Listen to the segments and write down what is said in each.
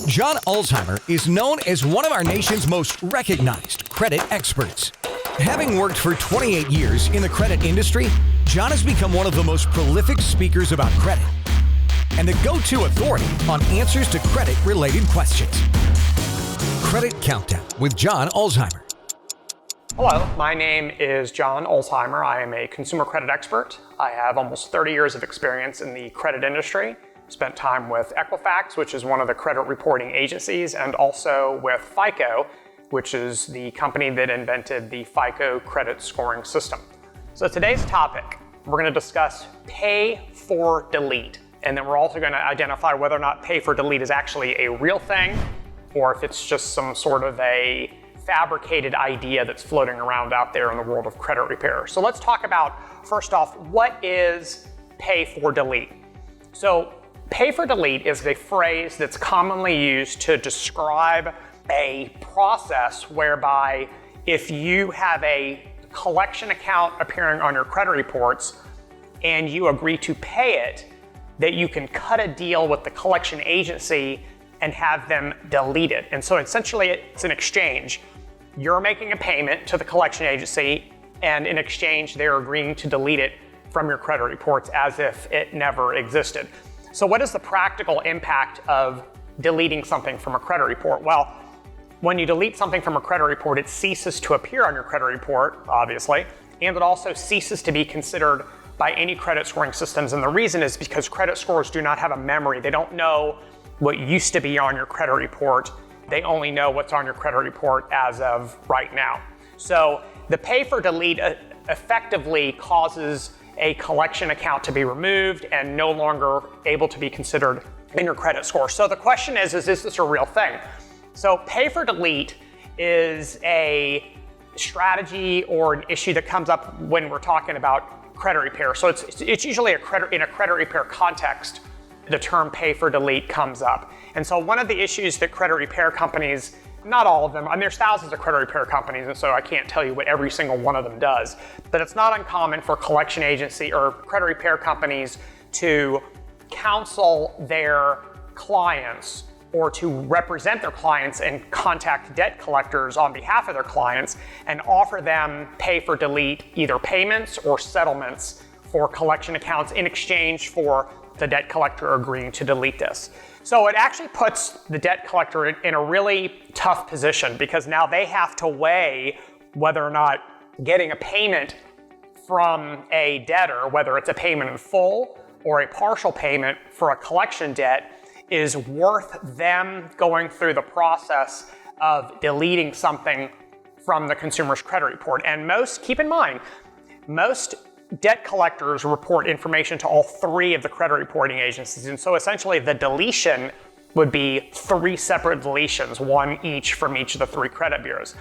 John Ulzheimer is known as one of our nation's most recognized credit experts. Having worked for 28 years in the credit industry, John has become one of the most prolific speakers about credit and the go-to authority on answers to credit-related questions. Credit Countdown with John Ulzheimer. Hello, my name is John Ulzheimer. I am a consumer credit expert. I have almost 30 years of experience in the credit industry. Spent time with Equifax, which is one of the credit reporting agencies, and also with FICO, which is the company that invented the FICO credit scoring system. So today's topic, we're going to discuss pay for delete. And then we're also going to identify whether or not pay for delete is actually a real thing, or if it's just some sort of a fabricated idea that's floating around out there in the world of credit repair. So let's talk about, first off, what is pay for delete? So pay for delete is a phrase that's commonly used to describe a process whereby if you have a collection account appearing on your credit reports and you agree to pay it, that you can cut a deal with the collection agency and have them delete it. And so essentially it's an exchange. You're making a payment to the collection agency, and in exchange they're agreeing to delete it from your credit reports as if it never existed. So what is the practical impact of deleting something from a credit report? Well, when you delete something from a credit report, it ceases to appear on your credit report, obviously, and it also ceases to be considered by any credit scoring systems. And the reason is because credit scorers do not have a memory. They don't know what used to be on your credit report. They only know what's on your credit report as of right now. So the pay for delete effectively causes a collection account to be removed and no longer able to be considered in your credit score. So the question is this a real thing? So pay for delete is a strategy or an issue that comes up when we're talking about credit repair. So it's usually in a credit repair context, the term pay for delete comes up. And so one of the issues that credit repair companies, not all of them, and there's thousands of credit repair companies, and so I can't tell you what every single one of them does, but it's not uncommon for collection agency or credit repair companies to counsel their clients or to represent their clients and contact debt collectors on behalf of their clients and offer them pay for delete, either payments or settlements for collection accounts in exchange for the debt collector agreeing to delete this. So it actually puts the debt collector in a really tough position because now they have to weigh whether or not getting a payment from a debtor, whether it's a payment in full or a partial payment for a collection debt, is worth them going through the process of deleting something from the consumer's credit report. And keep in mind, most debt collectors report information to all three of the credit reporting agencies. And so essentially the deletion would be three separate deletions, one each from each of the three credit bureaus.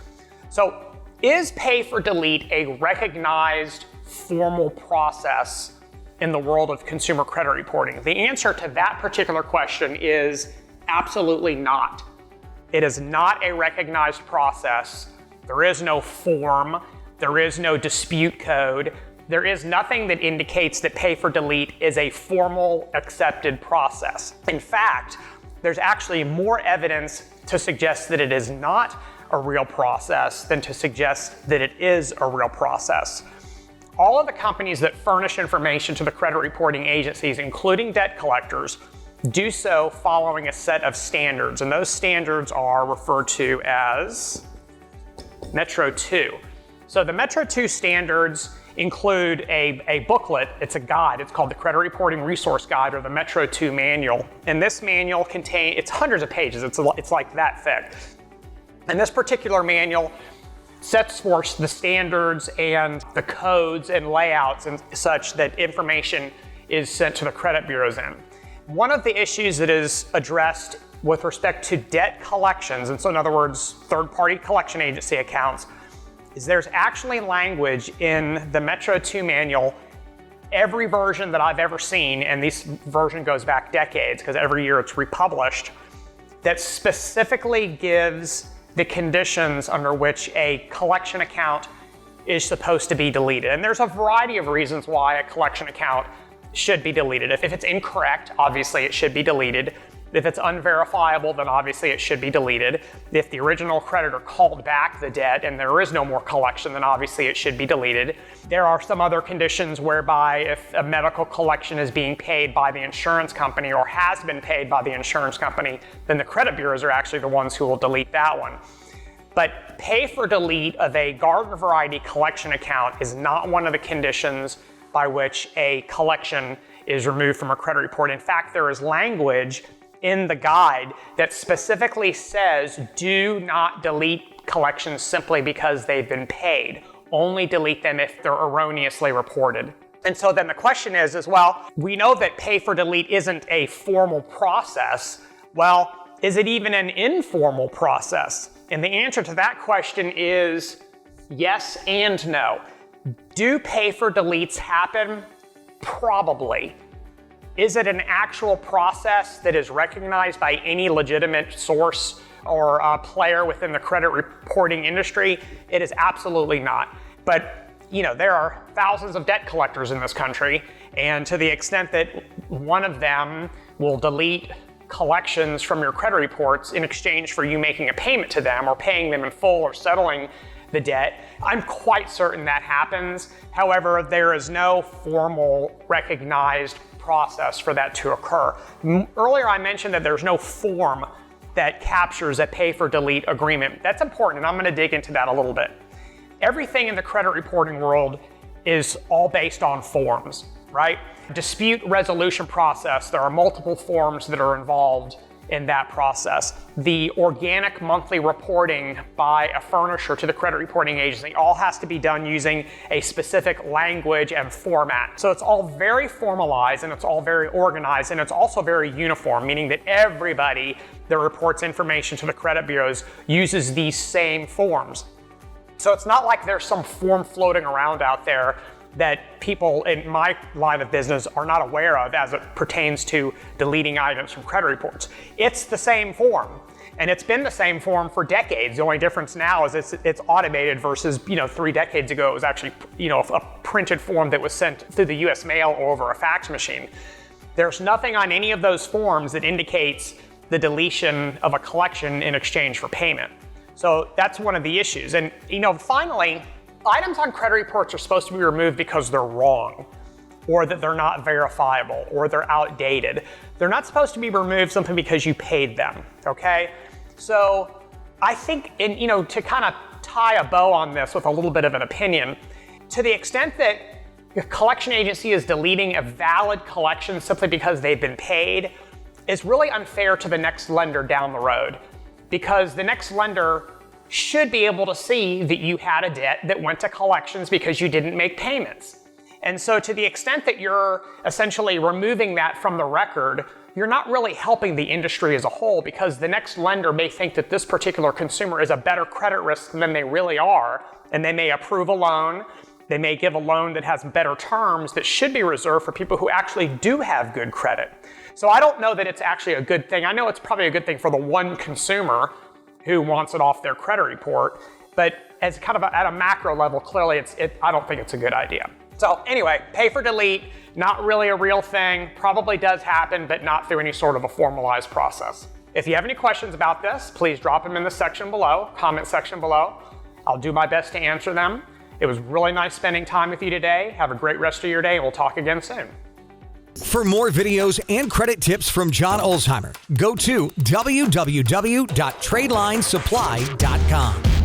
So is pay for delete a recognized formal process in the world of consumer credit reporting? The answer to that particular question is absolutely not. It is not a recognized process. There is no form. There is no dispute code. There is nothing that indicates that pay for delete is a formal accepted process. In fact, there's actually more evidence to suggest that it is not a real process than to suggest that it is a real process. All of the companies that furnish information to the credit reporting agencies, including debt collectors, do so following a set of standards, and those standards are referred to as Metro 2. So the Metro 2 standards include a booklet, it's a guide, it's called the Credit Reporting Resource Guide or the Metro 2 Manual. And this manual it's hundreds of pages, it's like that thick. And this particular manual sets forth the standards and the codes and layouts and such that information is sent to the credit bureaus in. One of the issues that is addressed with respect to debt collections, and so in other words, third-party collection agency accounts, is there's actually language in the Metro 2 manual, every version that I've ever seen, and this version goes back decades because every year it's republished, that specifically gives the conditions under which a collection account is supposed to be deleted. And there's a variety of reasons why a collection account should be deleted. If it's incorrect, obviously it should be deleted. If it's unverifiable, then obviously it should be deleted. If the original creditor called back the debt and there is no more collection, then obviously it should be deleted. There are some other conditions whereby if a medical collection is being paid by the insurance company or has been paid by the insurance company, then the credit bureaus are actually the ones who will delete that one. But pay for delete of a garden variety collection account is not one of the conditions by which a collection is removed from a credit report. In fact, there is language in the guide that specifically says do not delete collections simply because they've been paid. Only delete them if they're erroneously reported. And so then the question is, well, we know that pay for delete isn't a formal process. Well, is it even an informal process? And the answer to that question is yes and no. Do pay for deletes happen? Probably. Is it an actual process that is recognized by any legitimate source or player within the credit reporting industry? It is absolutely not. But there are thousands of debt collectors in this country, and to the extent that one of them will delete collections from your credit reports in exchange for you making a payment to them or paying them in full or settling the debt, I'm quite certain that happens. However, there is no formal recognized process for that to occur. Earlier I mentioned that there's no form that captures a pay for delete agreement. That's important, and I'm going to dig into that a little bit. Everything in the credit reporting world is all based on forms, right? Dispute resolution process, there are multiple forms that are involved in that process. The organic monthly reporting by a furnisher to the credit reporting agency all has to be done using a specific language and format. So it's all very formalized and it's all very organized, and it's also very uniform, meaning that everybody that reports information to the credit bureaus uses these same forms. So it's not like there's some form floating around out there that people in my line of business are not aware of as it pertains to deleting items from credit reports. It's the same form, and it's been the same form for decades. The only difference now is it's automated versus 3 decades ago it was actually a printed form that was sent through the US mail or over a fax machine. There's nothing on any of those forms that indicates the deletion of a collection in exchange for payment. So that's one of the issues. And finally, items on credit reports are supposed to be removed because they're wrong, or that they're not verifiable, or they're outdated. They're not supposed to be removed simply because you paid them, okay? So I think, to kind of tie a bow on this with a little bit of an opinion, to the extent that a collection agency is deleting a valid collection simply because they've been paid, is really unfair to the next lender down the road, because the next lender should be able to see that you had a debt that went to collections because you didn't make payments. And so to the extent that you're essentially removing that from the record, you're not really helping the industry as a whole, because the next lender may think that this particular consumer is a better credit risk than they really are, and they may approve a loan. They may give a loan that has better terms that should be reserved for people who actually do have good credit. So I don't know that it's actually a good thing. I know it's probably a good thing for the one consumer who wants it off their credit report, but as kind of at a macro level, clearly I don't think it's a good idea. So anyway, pay for delete, not really a real thing, probably does happen, but not through any sort of a formalized process. If you have any questions about this, please drop them in the section below, comment section below. I'll do my best to answer them. It was really nice spending time with you today. Have a great rest of your day, and we'll talk again soon. For more videos and credit tips from John Ulzheimer, go to www.tradelinesupply.com.